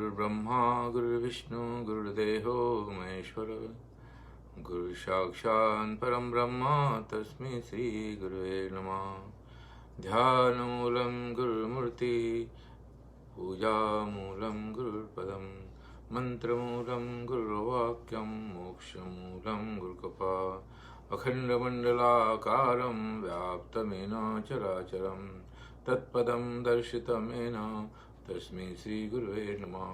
गुरुर्ब्रह्मा गुरुर्विष्णु गुरुर्देहो महेश्वर गुरु साक्षात् परम ब्रह्म तस्मै श्री गुरुवे नमः। ध्यानमूलं गुरुमूर्ति पूजामूलं गुरुपदं मंत्रमूलं गुरुवाक्यं मोक्षमूलं गुरुकृपा अखण्डमण्डलाकारं व्याप्तमेन चराचरं तत्पदं दर्शितमेन तस्मै श्री गुरुवे नमः।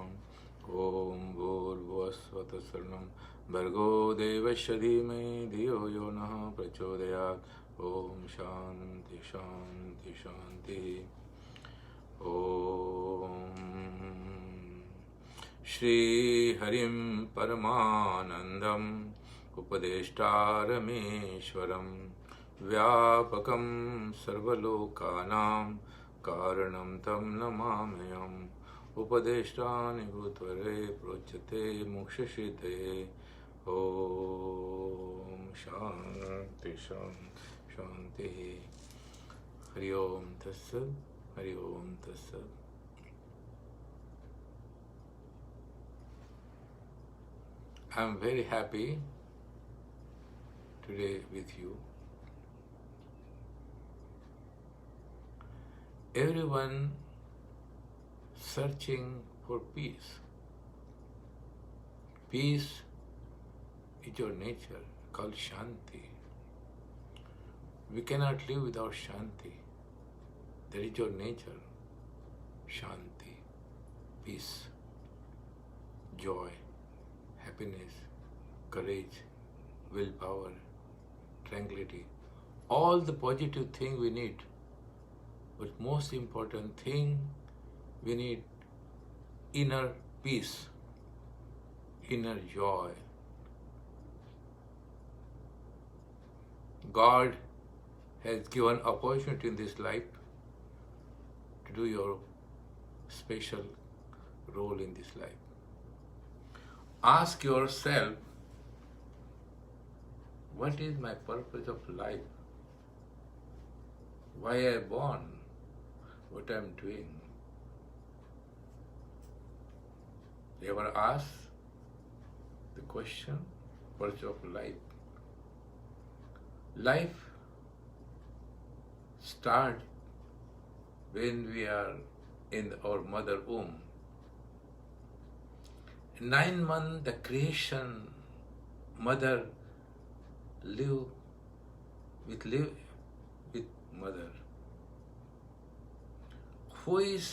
ओम भूर्भुवस्सुः तत्सवितुर्वरेण्यं भर्गो देवस्य धीमहि धियो यो नः प्रचोदयात्। ओम शांति शांति शांति। ओम श्री हरिं परमानन्दम् उपदेष्टारमेश्वरं व्यापकं सर्वलोकानां कारणं तं नमाम्यहम्। उपदेष्टानि भूतवरे प्रोच्यते मोक्षसिद्धये। ओम शांति शांति शांति। हरि ओम तत्सत्। हरि ओम तत्सत्। I am very happy today with you. Everyone searching for peace. Peace is your nature, called Shanti. We cannot live without Shanti. That is your nature. Shanti, peace, joy, happiness, courage, willpower, tranquility. All the positive things we need. But most important thing, we need inner peace, inner joy. God has given opportunity in this life to do your special role in this life. Ask yourself, what is my purpose of life? Why I born? What I am doing? Ever ask the question, purpose of life? Life starts when we are in our mother womb. 9 months, the creation, mother live with mother. Who is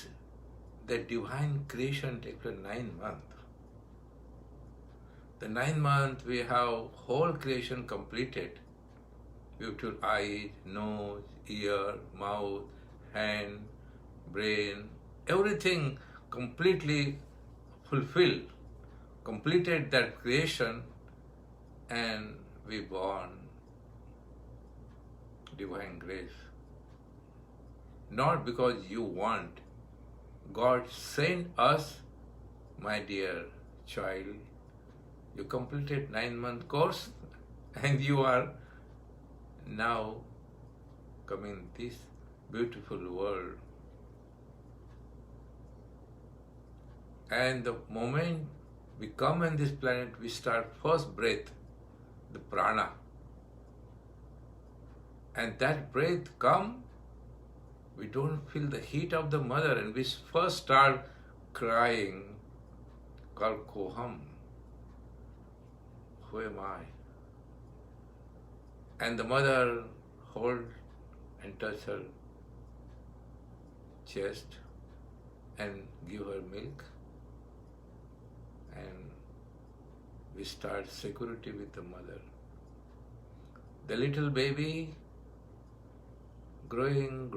the divine creation after 9 months? The 9 months we have whole creation completed. Beautiful eyes, nose, ear, mouth, hand, brain, everything completely fulfilled, completed that creation, and we born divine grace. Not because you want. God sent us, my dear child. You completed 9-month course and you are now coming this beautiful world. And the moment we come on this planet, we start first breath, the prana. And that breath come, we don't feel the heat of the mother, and we first start crying, called koham. Who am I? And the mother hold and touch her chest and give her milk, and we start security with the mother. The little baby growing,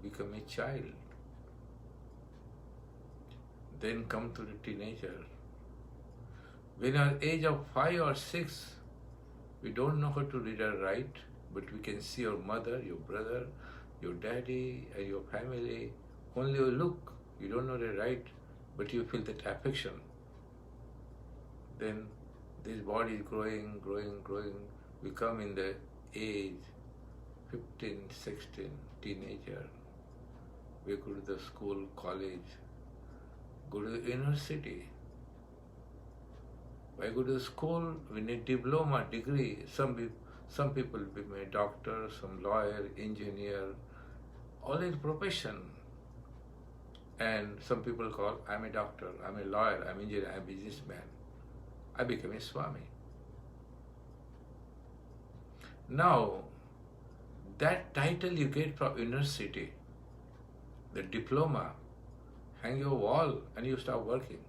become a child. Then come to the teenager. When at age of 5 or 6, we don't know how to read or write, but we can see your mother, your brother, your daddy, and your family. Only you look, you don't know the right, but you feel that affection. Then this body is growing. We come in the age 15, 16, teenager. We go to the school, college. Go to the university. Why go to school? We need diploma, degree. Some people become a doctor, some lawyer, engineer, all in profession. And some people call, I'm a doctor, I'm a lawyer, I'm an engineer, I'm a businessman. I became a Swami. Now, that title you get from university, the diploma, hang your wall and you start working.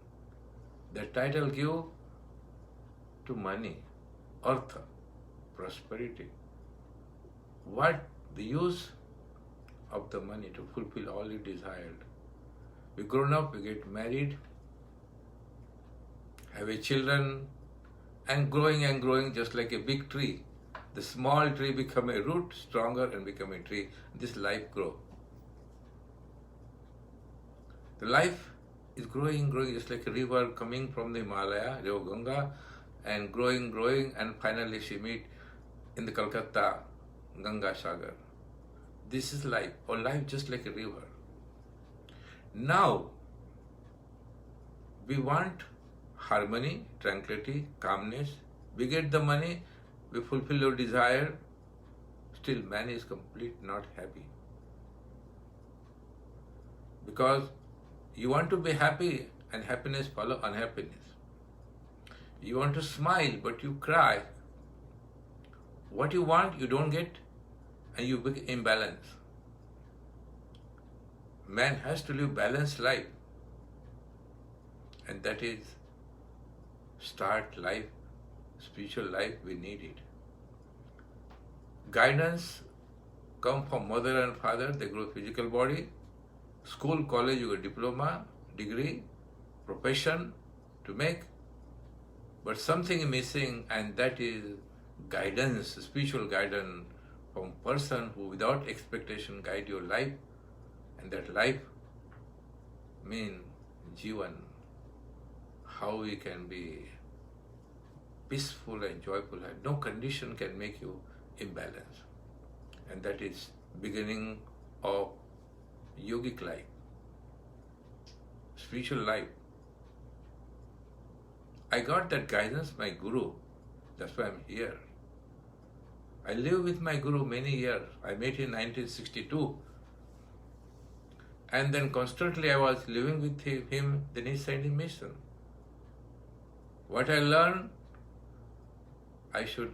That title give to money, artha, prosperity. What the use of the money to fulfill all you desired? We grown up, we get married, have a children, and growing just like a big tree. The small tree become a root, stronger and become a tree. This life grow. The life is growing just like a river coming from the Himalaya, River Ganga, and growing, and finally she meet in the Calcutta, Ganga Sagar. This is life, or life just like a river. Now, we want harmony, tranquility, calmness. We get the money, we fulfill your desire, still man is complete not happy. Because you want to be happy and happiness follow unhappiness. You want to smile but you cry. What you want you don't get and you become imbalanced. Man has to live balanced life, and that is start life, spiritual life, we need it. Guidance come from mother and father, they grow physical body. School, college, you get diploma, degree, profession to make. But something is missing, and that is guidance, spiritual guidance from person who without expectation guide your life. And that life means Jivan, how we can be peaceful and joyful. No condition can make you imbalanced. And that is beginning of yogic life, spiritual life. I got that guidance, my Guru. That's why I'm here. I live with my Guru many years. I met in 1962. And then constantly I was living with him, then he sent a mission. What I learned, I should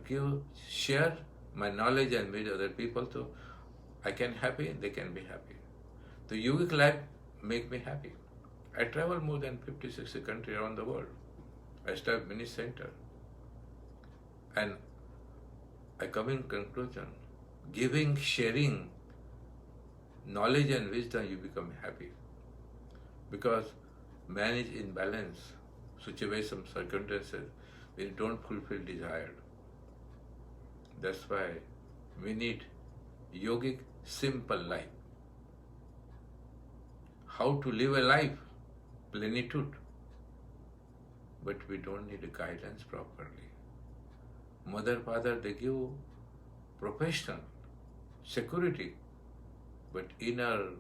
share my knowledge and with other people so I can happy, they can be happy. The yogic life make me happy. I travel more than 50, 60 countries around the world. I established many centers. And I come in conclusion, giving, sharing knowledge and wisdom, you become happy. Because man is in balance, situation, circumstances, we don't fulfill desire. That's why we need yogic, simple life. How to live a life, plenitude. But we don't need guidance properly. Mother, father, they give profession, security, but inner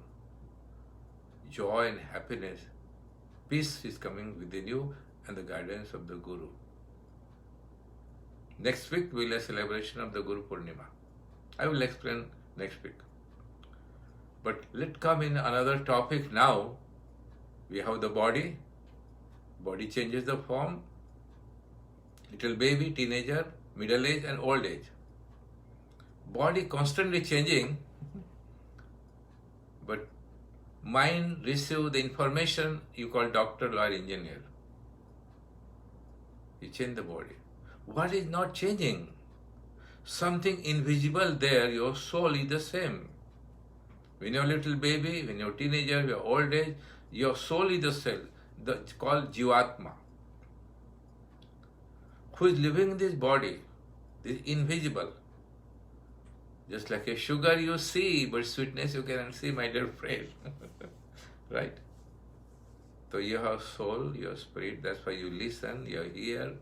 joy and happiness, peace is coming within you and the guidance of the Guru. Next week we'll have celebration of the Guru Purnima. I will explain next week. But let's come in another topic now. We have the body. Body changes the form. Little baby, teenager, middle age and old age. Body constantly changing, but mind receive the information you call doctor, lawyer, engineer. You change the body. What is not changing? Something invisible there, your soul is the same. When you're a little baby, when you're a teenager, you're old age, your soul is the same. It's called Jivatma. Who is living in this body? This is invisible. Just like a sugar you see, but sweetness you cannot see, my dear friend. Right? So you have soul, your spirit, that's why you listen, you hear,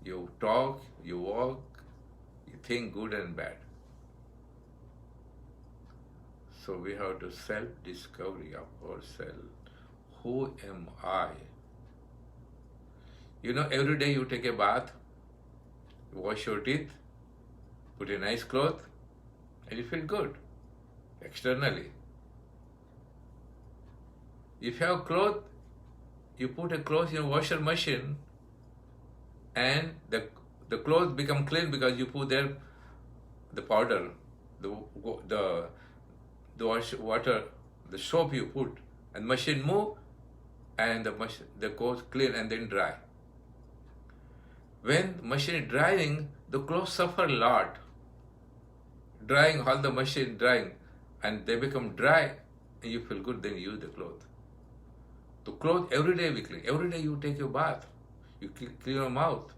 you talk, you walk, you think good and bad. So we have to self-discovery of ourselves. who am I? You know, every day you take a bath, you wash your teeth, put a nice cloth, and you feel good externally. If you have cloth, you put a cloth in a washer machine, and the clothes become clean because you put there the powder, the water, the soap you put, and machine move, and the clothes clean and then dry. When machine is drying, the clothes suffer a lot. Drying, all the machine drying, and they become dry, and you feel good, then you use the cloth. The cloth every day we clean. Every day you take your bath, you clean your mouth.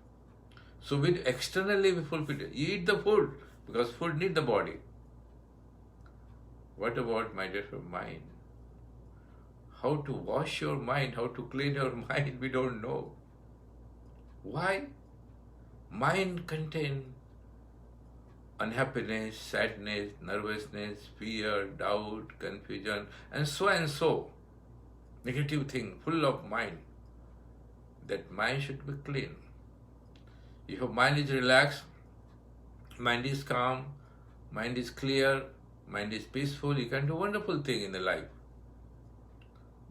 So with externally we fulfill it. You eat the food because food needs the body. What about, my dear mind? How to wash your mind, how to clean your mind, we don't know. Why? Mind contains unhappiness, sadness, nervousness, fear, doubt, confusion, and so. Negative thing, full of mind. That mind should be clean. If your mind is relaxed, mind is calm, mind is clear, mind is peaceful, you can do wonderful things in the life.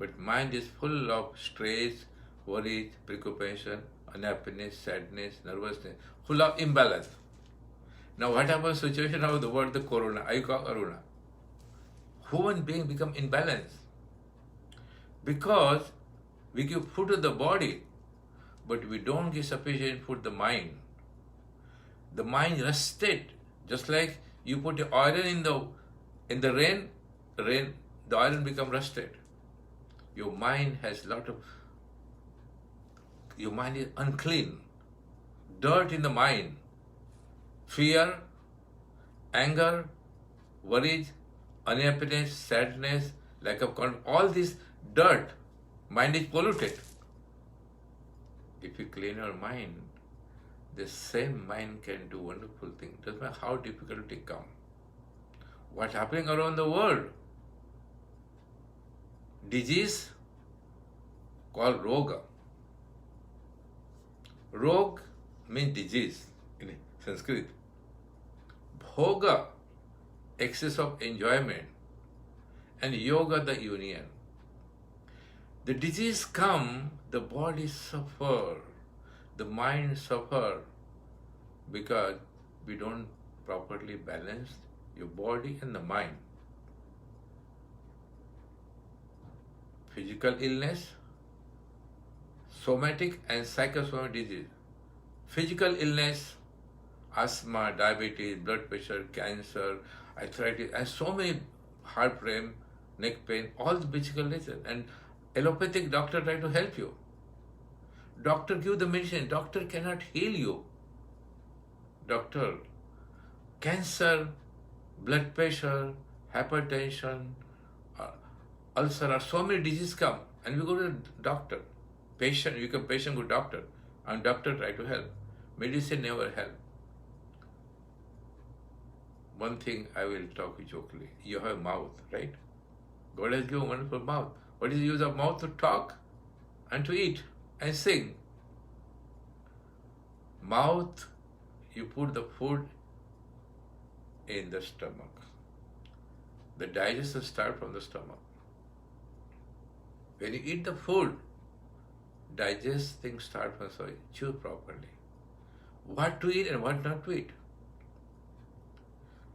But mind is full of stress, worries, preoccupation, unhappiness, sadness, nervousness, full of imbalance. Now what happens situation of the world, the corona, I call corona. Human being become imbalanced. Because we give food to the body, but we don't give sufficient food to the mind. The mind rusted, just like you put the iron in the rain, the iron become rusted. Your mind has your mind is unclean, dirt in the mind, fear, anger, worries, unhappiness, sadness, lack of confidence, all this dirt, mind is polluted. If you clean your mind, the same mind can do wonderful things. Doesn't matter how difficult it comes. What's happening around the world? Disease called roga. Rog means disease in Sanskrit. Bhoga, excess of enjoyment, and yoga, the union. The disease come, the body suffer, the mind suffer, because we don't properly balance your body and the mind. Physical illness, somatic and psychosomatic disease. Physical illness, asthma, diabetes, blood pressure, cancer, arthritis, and so many heart pain, neck pain, all the physical reasons. And allopathic doctor try to help you. Doctor give the medicine. Doctor cannot heal you. Doctor, cancer, blood pressure, hypertension, ulcer, so many diseases come, and we go to the doctor. Patient, you can patient go to doctor, and doctor try to help. Medicine never help. One thing I will talk jokingly. You have mouth, right? God has given a wonderful mouth. What is the use of mouth? To talk and to eat and sing. Mouth, you put the food in the stomach. The digestion starts from the stomach. When you eat the food, digesting starts from, so chew properly. What to eat and what not to eat.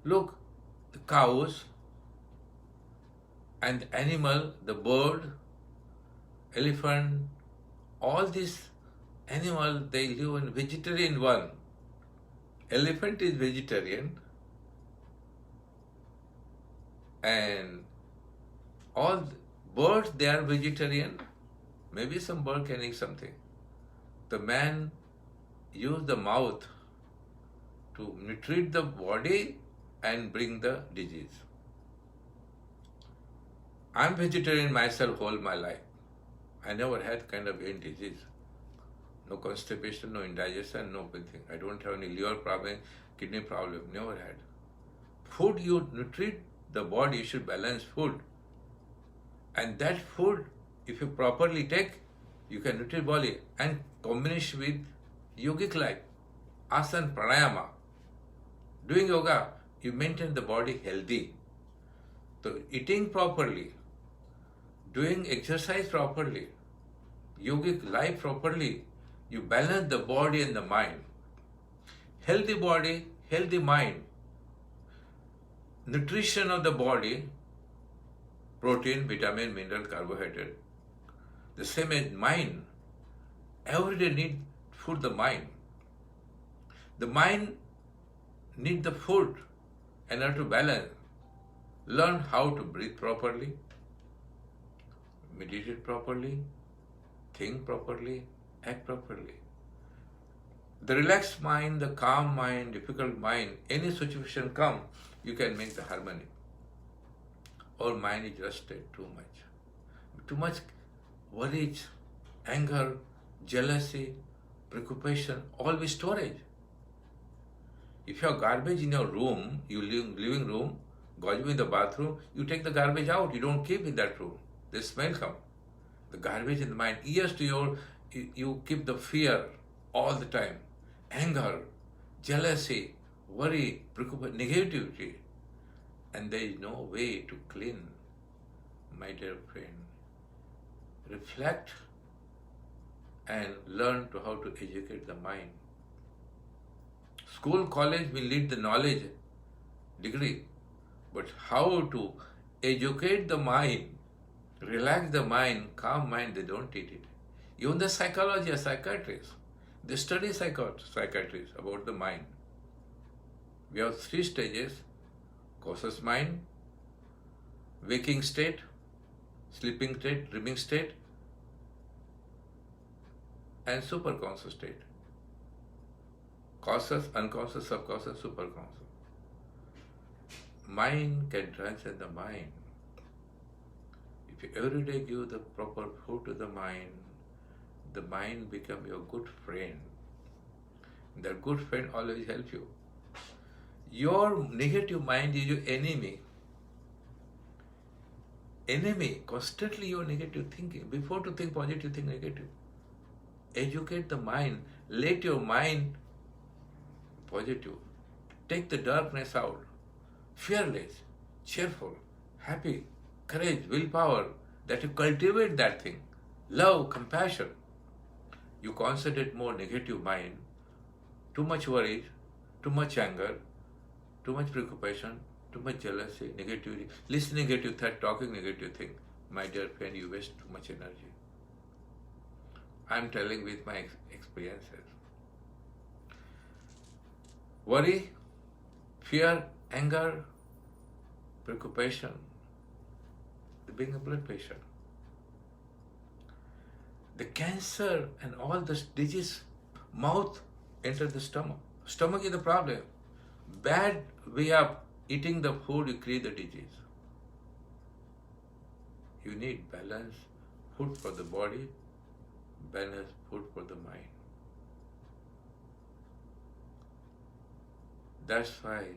Look, the cows and the animal, the bird, elephant, all these animals, they live in vegetarian one. Elephant is vegetarian, and all birds, they are vegetarian. Maybe some bird can eat something. The man use the mouth to nutrite the body and bring the disease. I'm vegetarian myself whole my life. I never had kind of any disease. No constipation, no indigestion, no anything. I don't have any liver problem, kidney problem, never had. Food, you nutrite the body, you should balance food. And that food If you properly take, you can nutritious body and combination with yogic life, asana, pranayama. Doing yoga, you maintain the body healthy. So eating properly, doing exercise properly, yogic life properly, you balance the body and the mind. Healthy body, healthy mind. Nutrition of the body, protein, vitamin, mineral, carbohydrate. The same as mind. Every day need food the mind. The mind need the food in order to balance. Learn how to breathe properly, meditate properly, think properly, act properly. The relaxed mind, the calm mind, difficult mind, any situation come, you can make the harmony. Our mind is rusted too much. Too much worries, anger, jealousy, preoccupation, all with storage. If you have garbage in your room, you living room, garbage in the bathroom, you take the garbage out. You don't keep in that room. The smell come. The garbage in the mind. Years to you keep the fear all the time. Anger, jealousy, worry, preoccupation, negativity. And there is no way to clean. My dear friend, reflect and learn to how to educate the mind. School, college will lead the knowledge degree, but how to educate the mind, relax the mind, calm mind, they don't teach it. Even the psychology, psychiatrists, they study psychiatrists about the mind. We have 3 stages: conscious mind, waking state, sleeping state, dreaming state, and superconscious state. Conscious, unconscious, subconscious, superconscious. Mind can transcend the mind. If you every day give the proper food to the mind become your good friend. That good friend always help you. Your negative mind is your enemy. Enemy, constantly your negative thinking. Before to think positive, think negative. Educate the mind. Let your mind positive. Take the darkness out. Fearless, cheerful, happy, courage, willpower. That you cultivate that thing. Love, compassion. You concentrate more negative mind. Too much worry, too much anger, too much preoccupation, too much jealousy, negativity. Listen negative thought, talking negative thing. My dear friend, you waste too much energy. I am telling with my experiences. Worry, fear, anger, preoccupation, being a blood pressure. The cancer and all this disease, mouth enter the stomach. Stomach is the problem. Bad way of eating the food, you create the disease. You need balance, food for the body, balance, food for the mind. That's why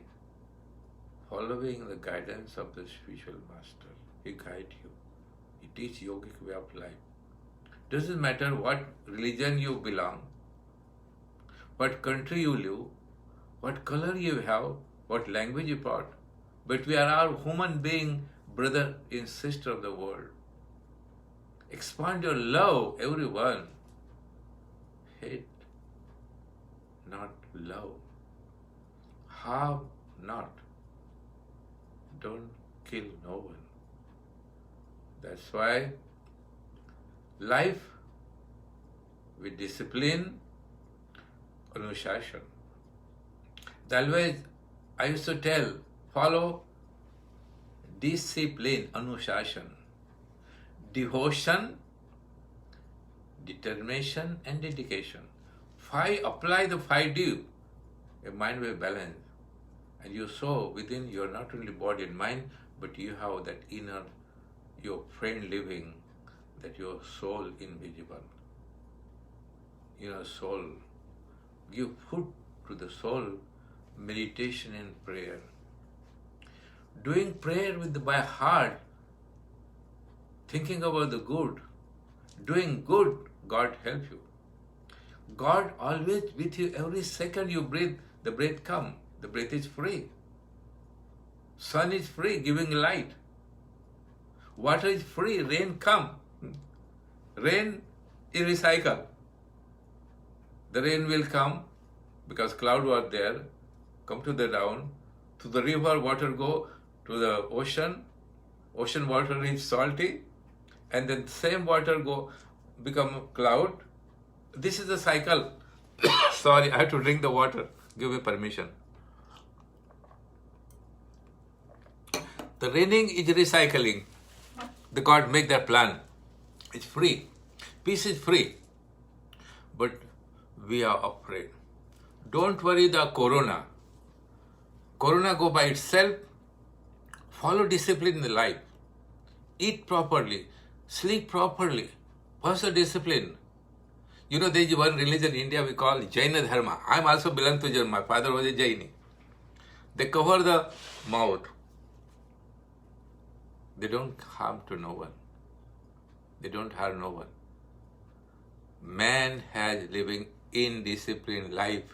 following the guidance of the spiritual master, he guides you. He teaches yogic way of life. Doesn't matter what religion you belong, what country you live, what color you have, what language you taught, but we are all human being, brother and sister of the world. Expand your love, everyone. Hate, not love. Harm not. Don't kill no one. That's why life with discipline, Anushasana. Always I used to tell, follow discipline, Anushasana. Devotion, determination and dedication. Apply the 5D, a mind will balance. And you saw within your not only body and mind, but you have that inner, your friend living, that your soul invisible. Inner soul. Give food to the soul, meditation and prayer. Doing prayer by heart, thinking about the good, doing good, God help you. God always with you. Every second you breathe, the breath come. The breath is free. Sun is free, giving light. Water is free, rain come. Rain is recycle. The rain will come because cloud was there, come to the down, to the river, water go to the ocean. Ocean water is salty, and then same water go become cloud. This is the cycle. Sorry, I have to drink the water. Give me permission. The raining is recycling. The God make that plan. It's free. Peace is free. But we are afraid. Don't worry the corona. Corona go by itself. Follow discipline in the life. Eat properly. Sleep properly. Personal discipline. You know, there is one religion in India we call Jaina Dharma. I am also belong to Jain. My father was a Jaini. They cover the mouth. They don't harm to no one. They don't harm no one. Man has living indisciplined life.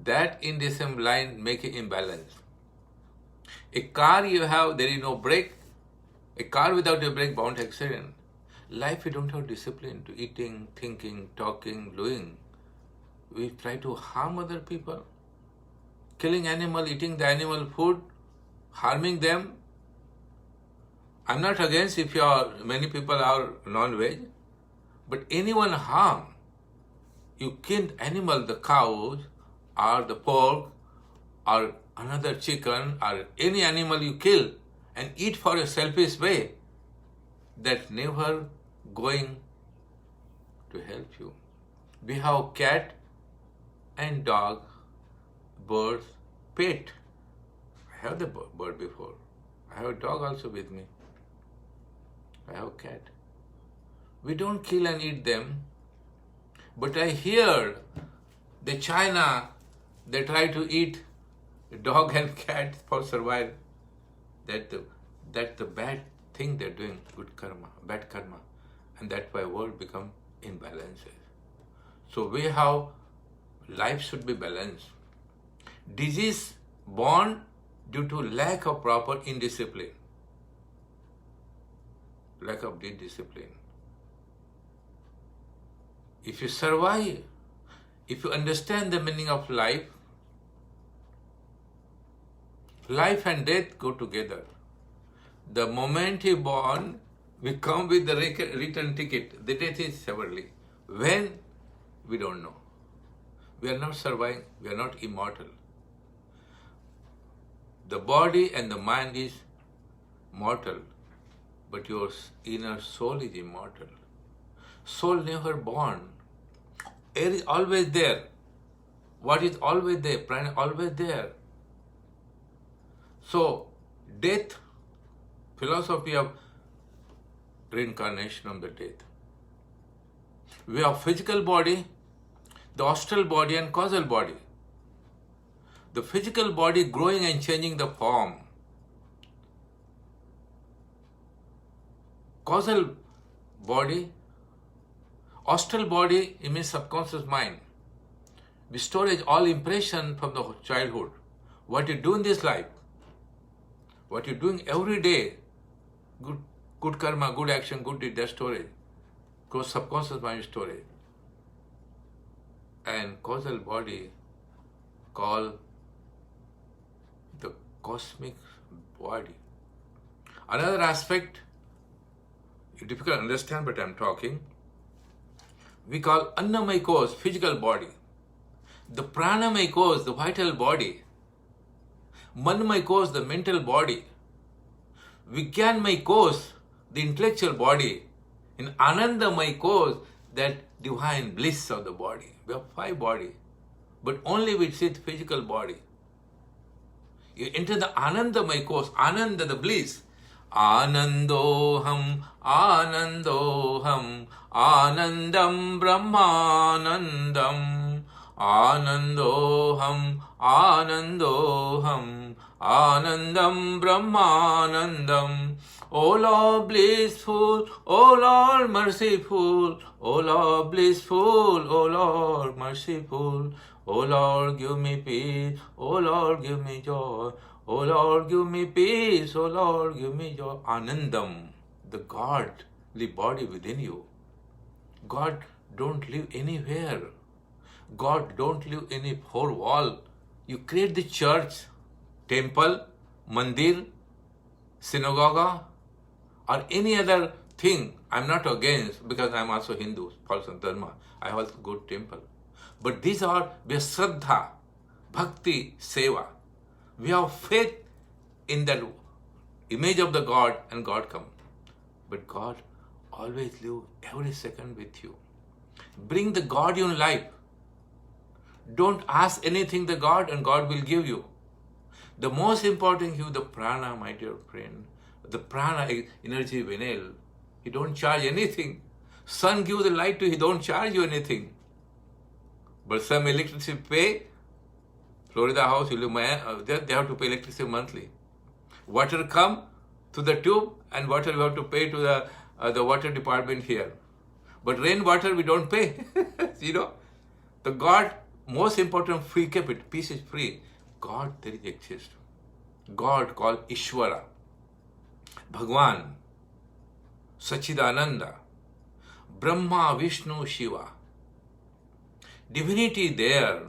That indisciplined line make an imbalance. A car you have, there is no brake. A car without a brake bound accident. Life we don't have discipline to eating, thinking, talking, doing. We try to harm other people. Killing animal, eating the animal food, harming them. I'm not against if many people are non-veg, but anyone harm, you kill animal, the cows, or the pork, or another chicken, or any animal you kill and eat for a selfish way, that never going to help you. We have cat and dog, birds, pet. I have the bird before. I have a dog also with me. I have a cat. We don't kill and eat them. But I hear the China, they try to eat dog and cat for survival. That's the bad thing they're doing, good karma, bad karma. And that's why world become imbalances. So we have, life should be balanced. Disease born due to lack of proper indiscipline. Lack of discipline. If you survive, if you understand the meaning of life, life and death go together. The moment you born, we come with the return ticket. The death is severely. When? We don't know. We are not surviving. We are not immortal. The body and the mind is mortal, but your inner soul is immortal. Soul never born. Air is always there. What is always there? Prana always there. So, death, philosophy of reincarnation of the death. We have physical body, the astral body and causal body. The physical body growing and changing the form. Causal body, astral body, it means subconscious mind. We storage all impression from the childhood. What you do in this life, what you're doing every day, good karma, good action, good deed, that storage. Goes subconscious mind storage. And causal body called the cosmic body. Another aspect, it's difficult to understand, but I'm talking. We call Annamaya Kosh, physical body. The Pranamaya Kosh, the vital body. Manmaya Kosh, the mental body. Vijnanamaya Kosh, the intellectual body. In Anandamaya Kosh, that divine bliss of the body. We have 5 bodies, but only we see the physical body. You enter the Anandamaya Kosh, Ananda, the bliss. Anandoham, Anandoham, Anandam Brahmanandam. Anandoham, Anandoham, Anandam Brahmanandam. O Lord blissful, O Lord merciful, O Lord blissful, O Lord merciful, O Lord give me peace, O Lord give me joy, O Lord give me peace, O Lord give me joy. Anandam, the godly body within you. God don't live anywhere. God don't live in a four wall. You create the church, temple, mandir, synagogue, or any other thing. I'm not against, because I'm also Hindu, follow Dharma. I also go to temple. But these are we have Shraddha, Bhakti, Seva. We have faith in that image of the God, and God comes. But God always live every second with you. Bring the God in life. Don't ask anything the God, and God will give you. The most important thing, the prana, my dear friend. The prana energy Vinel. He don't charge anything. Sun gives the light to you, he don't charge you anything. But some electricity pay. Florida house, they have to pay electricity monthly. Water come to the tube, and water we have to pay to the water department here. But rainwater we don't pay. The God, most important, free kept it. Peace is free. God there exists. God called Ishvara, Bhagwan, Sachidananda, Brahma, Vishnu, Shiva. Divinity there.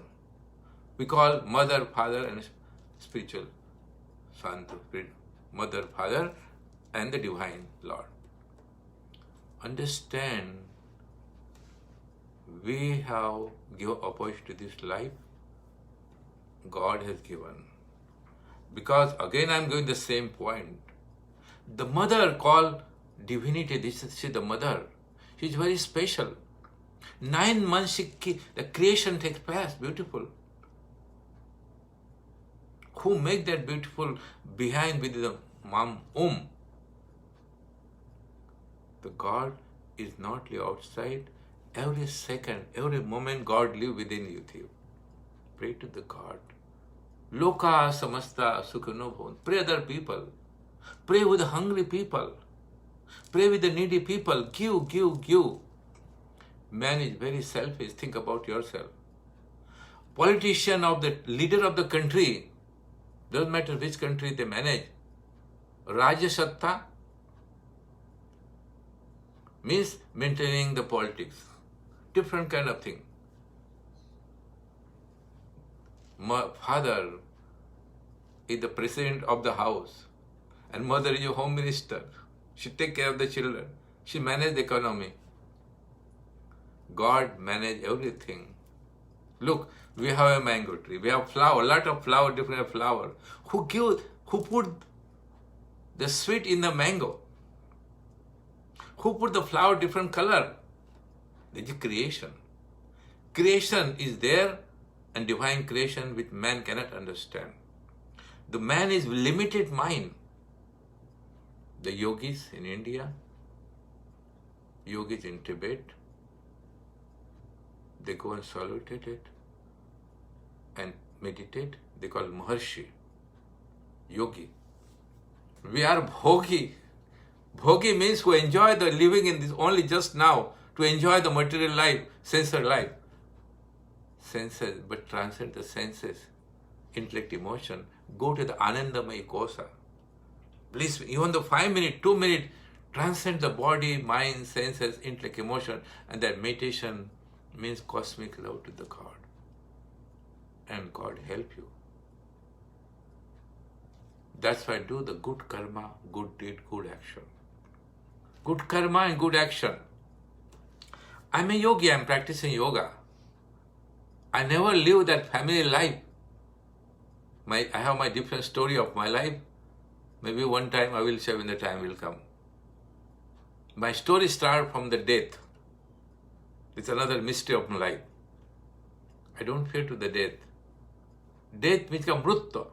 We call mother, father, and spiritual son, mother, father, and the divine Lord. Understand, we have given opportunity to this life. God has given. Because again I'm going the same point. The mother called divinity, this is the mother. She is very special. 9 months the creation takes place, beautiful. Who make that beautiful behind with the mom womb? The God is not live outside. Every second, every moment God live within you. Pray to the God. Loka samasta sukhano bhavan. Pray other people. Pray with the hungry people. Pray with the needy people. Give. Man is very selfish. Think about yourself. Politician of the leader of the country, doesn't matter which country they manage. Rajya Satta means maintaining the politics. Different kind of thing. My father is the president of the house, and mother is a home minister. She take care of the children. She manage the economy. God manage everything. Look, we have a mango tree. We have flower, lot of flower, different flower. Who put the sweet in the mango? Who put the flower different color? This is creation. Creation is there, and divine creation which man cannot understand. The man is limited mind. The yogis in India, yogis in Tibet, they go and solitude it and meditate. They call Maharshi, yogi. We are bhogi. Bhogi means who enjoy the living in this only just now, to enjoy the material life, sensual life. Senses, but transcend the senses, intellect, emotion. Go to the Anandamaya Kosa. Please, even the 5 minutes, 2 minutes, transcend the body, mind, senses, intellect, emotion, and that meditation means cosmic love to the God. And God help you. That's why do the good karma, good deed, good action. Good karma and good action. I'm a yogi, I'm practicing yoga. I never live that family life. I have my different story of my life. Maybe one time I will share when the time will come. My story starts from the death. It's another mystery of my life. I don't fear to the death. Death means mrutya.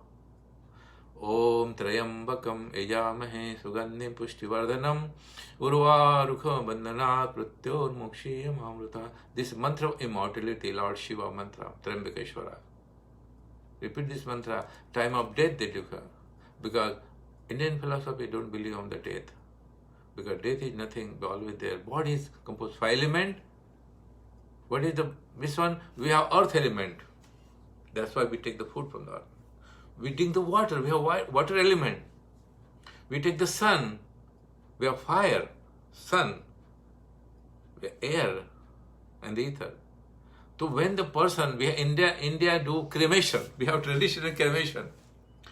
Om Trayambakam Ejamahe Sugandhim Pushtivardhanam Urvarukha Bandhanat Pratyor Mokshiyam Amruta. This mantra of immortality, Lord Shiva mantra, Trambakeshwara. Repeat this mantra, time of death they do. Because Indian philosophy don't believe on the death. because death is nothing, always there. Body is composed 5 elements. What is this one? We have earth element. That's why we take the food from the earth. We drink the water. We have water element. We take the sun. We have fire, sun, we have air, and the ether. So when the person, India do cremation. We have traditional cremation.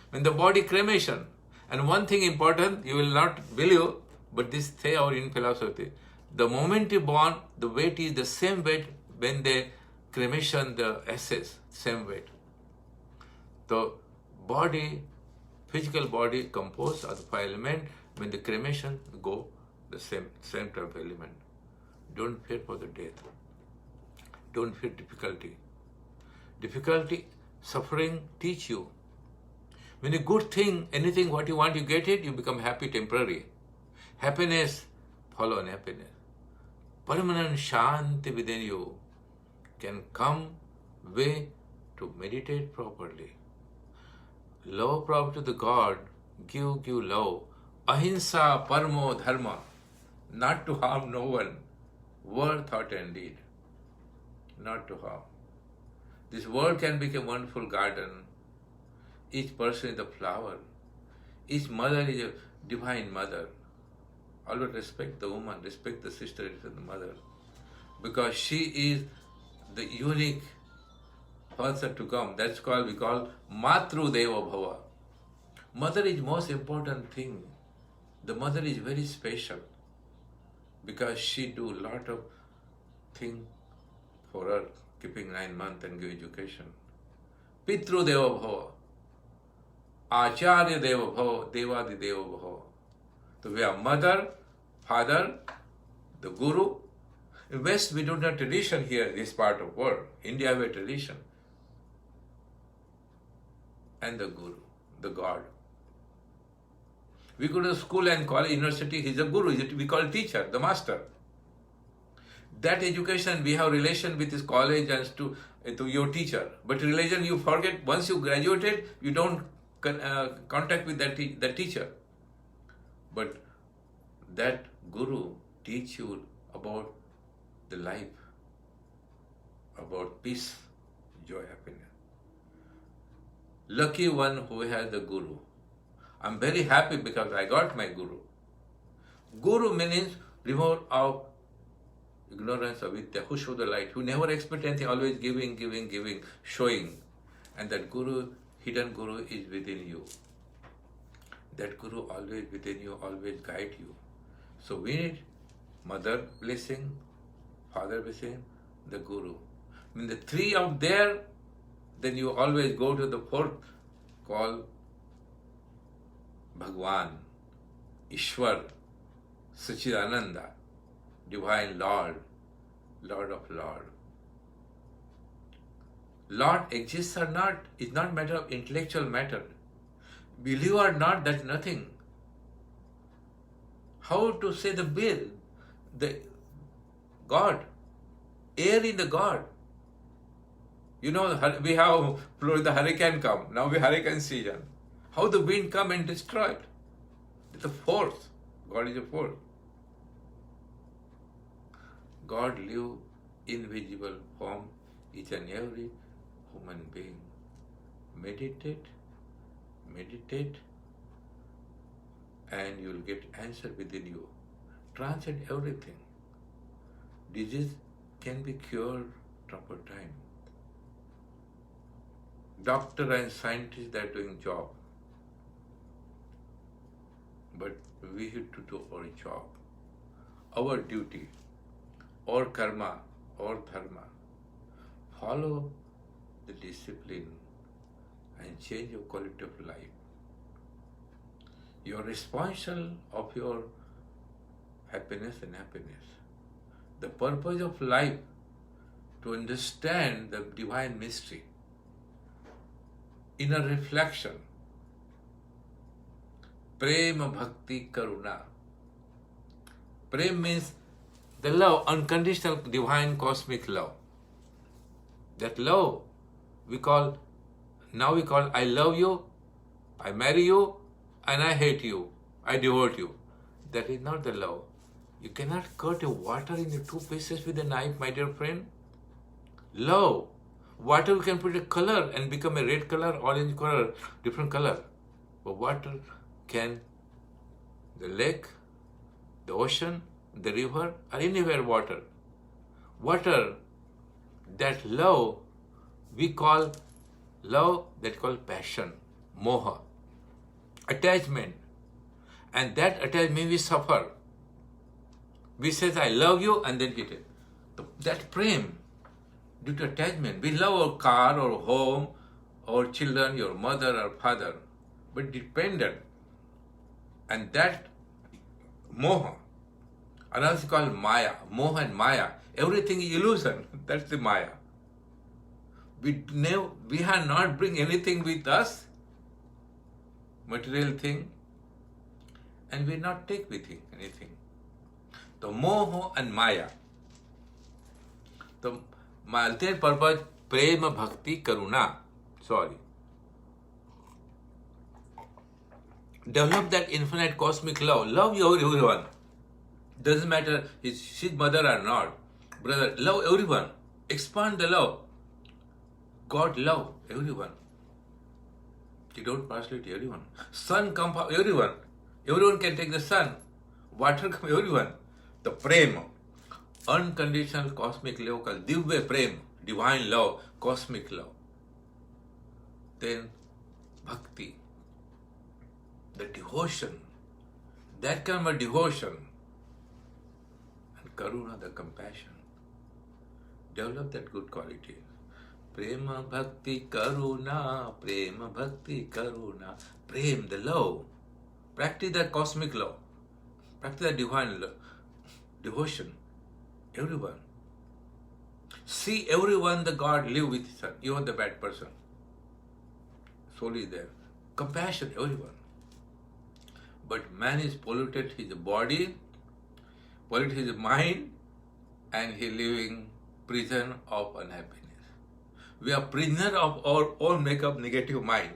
When the body cremation, and one thing important, you will not believe, but this say our in philosophy. The moment you born, the weight is the same weight when they cremation the ashes, same weight. The body, physical body composed of the 5 elements. When the cremation go, the same type of element. Don't fear for the death. Don't fear difficulty. Difficulty, suffering teach you. When a good thing, anything what you want, you get it, you become happy temporary. Happiness, follow unhappiness. Permanent shanti within you can come way to meditate properly. Love proper to the God, give love. Ahimsa parmo dharma, not to harm no one, word, thought and deed, not to harm. This world can become a wonderful garden. Each person is a flower. Each mother is a divine mother. Always respect the woman, respect the sister and the mother, because she is the unique person to come. That's called, we call Matru Deva Bhava. Mother is most important thing. The mother is very special because she do lot of thing for her, keeping 9 months and give education. Pitru Deva Bhava, Acharya Deva Bhava, Devadi Deva Bhava. So we have mother, father, the guru. In West we don't have tradition here, this part of world. India we have tradition. And the guru, the God. We go to school and college, university, he's a guru, we call teacher, the master. That education, we have relation with his college and to your teacher. But religion, you forget, once you graduated, you don't contact with that teacher. But that guru teach you about the life, about peace, joy, happiness. Lucky one who has the guru. I'm very happy because I got my guru. Guru means remover of ignorance, avidya, who show the light, who never expect anything, always giving, showing. And that guru, hidden guru is within you. That guru always within you, always guide you. So we need mother blessing, father blessing, the guru. When the 3 are there, then you always go to the 4th, called Bhagwan, Ishwar, Sachidananda, Divine Lord, Lord of Lord. Lord exists or not is not matter of intellectual matter. Believe or not, that's nothing. How to say the bill? The God, air in the God. You know, we have Florida hurricane come. Now we hurricane season. How the wind come and destroy it? It's a force. God is a force. God live invisible form each and every human being. Meditate, and you will get answer within you. Transcend everything. Disease can be cured proper time. Doctor and scientists are doing job. But we have to do our job, our duty, our karma, our dharma. Follow the discipline and change your quality of life. You are responsible of your happiness and happiness. The purpose of life to understand the divine mystery. Inner reflection. Prema Bhakti Karuna. Prem means the love, unconditional, divine, cosmic love. That love we call I love you, I marry you, and I hate you, I devote you. That is not the love. You cannot cut a water into two pieces with a knife, my dear friend. Love. Water you can put a color and become a red color, orange color, different color. But water can, the lake, the ocean, the river, or anywhere water. Water, that love, we call love, that call passion, moha, attachment. And that attachment we suffer. We say, I love you, and then get it. That prem, due to attachment. We love our car, our home, our children, your mother or father, but dependent. And that moha, and also called maya, moha and maya. Everything is illusion. That's the maya. We have not bring anything with us, material thing, and we not take with it anything. The moha and maya. The ultimate purpose, prema, bhakti, karuna. Sorry. Develop that infinite cosmic love. Love everyone. Doesn't matter his mother or not. Brother, love everyone. Expand the love. God love everyone. He don't partiality everyone. Sun come for everyone. Everyone can take the sun. Water come everyone. The prema, unconditional cosmic love called divya prema, divine love, cosmic love. Then bhakti, the devotion, that kind of devotion. And karuna, the compassion. Develop that good quality. Prema bhakti karuna, prema bhakti karuna. Prem, the love. Practice that cosmic love. Practice that divine love. Devotion. Everyone. See everyone the God live with his son. You are the bad person. Soul is there. Compassion, everyone. But man is polluted his body, polluted his mind, and he living prison of unhappiness. We are prisoner of our own make-up negative mind.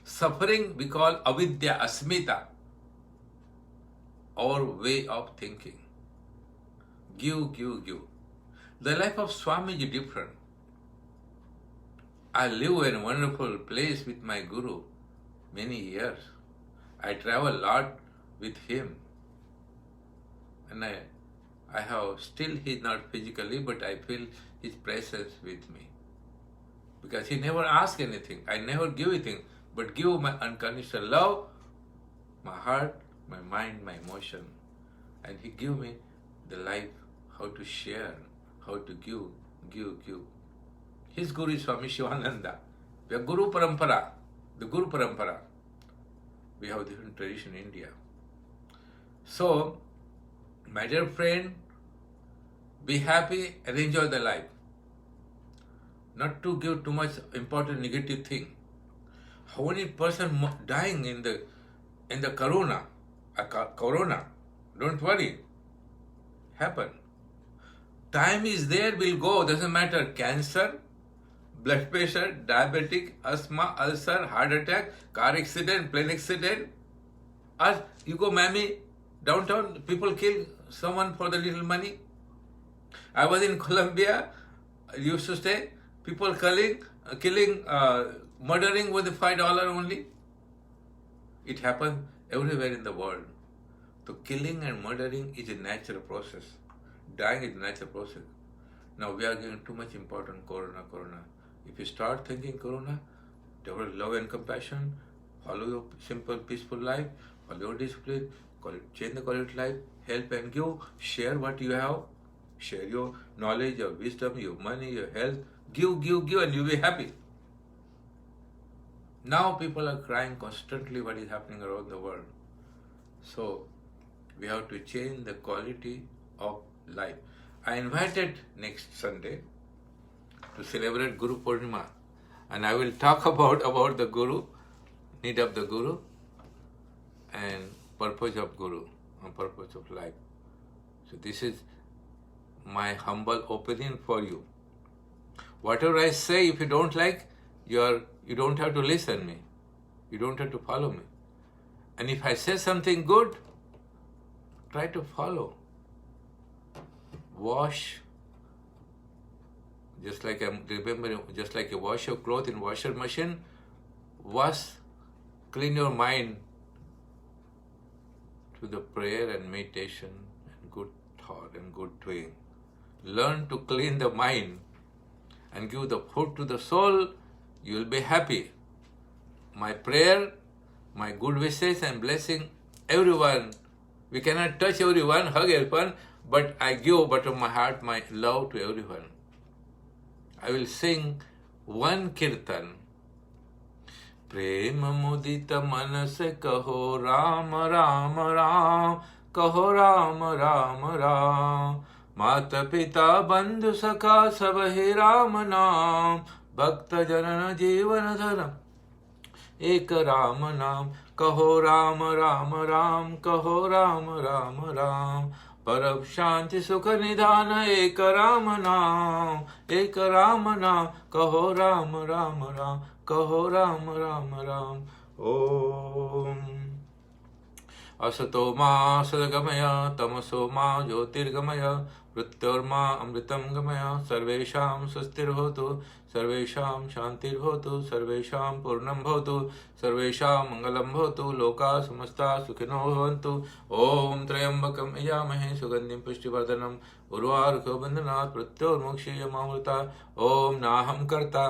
Suffering we call avidya, asmita, our way of thinking. Give. The life of Swami is different. I live in a wonderful place with my Guru many years. I travel a lot with him. And I have still, he's not physically, but I feel his presence with me. Because he never asks anything. I never give anything, but give my unconditional love, my heart, my mind, my emotion. And he give me the life, how to share, how to give. His Guru is Swami Shivananda. We are Guru Parampara, the Guru Parampara. We have different tradition in India. So, my dear friend, be happy and enjoy the life. Not to give too much important negative thing. How many person dying in the corona? Corona. Don't worry. Happen. Time is there, will go. Doesn't matter. Cancer, blood pressure, diabetic, asthma, ulcer, heart attack, car accident, plane accident. Or you go Miami, downtown, people kill someone for the little money. I was in Colombia, used to stay, people killing, murdering with $5 only. It happens everywhere in the world. So killing and murdering is a natural process. Dying is a natural process. Now we are giving too much importance corona. If you start thinking corona, develop love and compassion, follow your simple, peaceful life, follow your discipline, change the quality of life, help and give, share what you have, share your knowledge, your wisdom, your money, your health, give, and you'll be happy. Now people are crying constantly what is happening around the world. So we have to change the quality of life. I invited next Sunday to celebrate Guru Purnima, and I will talk about the Guru, need of the Guru, and purpose of Guru, and purpose of life. So this is my humble opinion for you. Whatever I say, if you don't like, you don't have to listen me. You don't have to follow me. And if I say something good, Try to follow. Wash. Just like you wash your clothes in washer machine, clean your mind to the prayer and meditation and good thought and good doing. Learn to clean the mind and give the food to the soul, you will be happy. My prayer, my good wishes and blessing everyone. We cannot touch everyone, hug everyone, but I give out of my heart my love to everyone. I will sing one kirtan. प्रेम मुदित मन से कहो राम राम राम, कहो राम राम राम। माता पिता बंधु सखा सब ही राम नाम, भक्त जनन जीवन धर्म एक राम नाम। कहो राम राम राम, कहो राम राम राम। परम शांति सुख निधान एक राम नाम, एक राम नाम। कहो राम राम राम, कहो राम राम राम। ओम असतो मा सद्गमय, तमसो मा ज्योतिर्गमय, मृत्योर्मा अमृतं गमय। सर्वेषां स्वस्तिर्भवतु, सर्वेषां शान्तिर्भवतु, सर्वेषां पूर्णं भवतु, सर्वेषां मङ्गलं भवतु। लोकाः समस्ताः सुखिनो भवन्तु। ॐ त्र्यम्बकं यजामहे सुगन्धिं पुष्टिवर्धनम्, उर्वारुकं बन्धनात् मृत्योर्मुक्षीयमामृतात्। ॐ नाहं कर्ता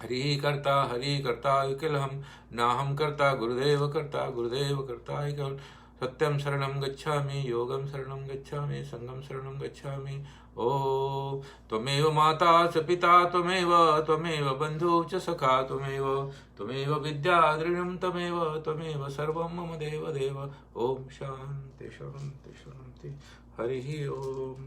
हरि कर्ता विकलहं, नाहं कर्ता गुरुदेव कर्ता विकल। सत्यं शरणं गच्छामि, योगं शरणं गच्छामि, संगं शरणं गच्छामि। ॐ त्वमेव माता च पिता त्वमेव बन्धु च सखा त्वमेव विद्या दृढं त्वमेव सर्वं मम देव। ॐ शान्ति शान्ति शान्ति। हरिः ओम्।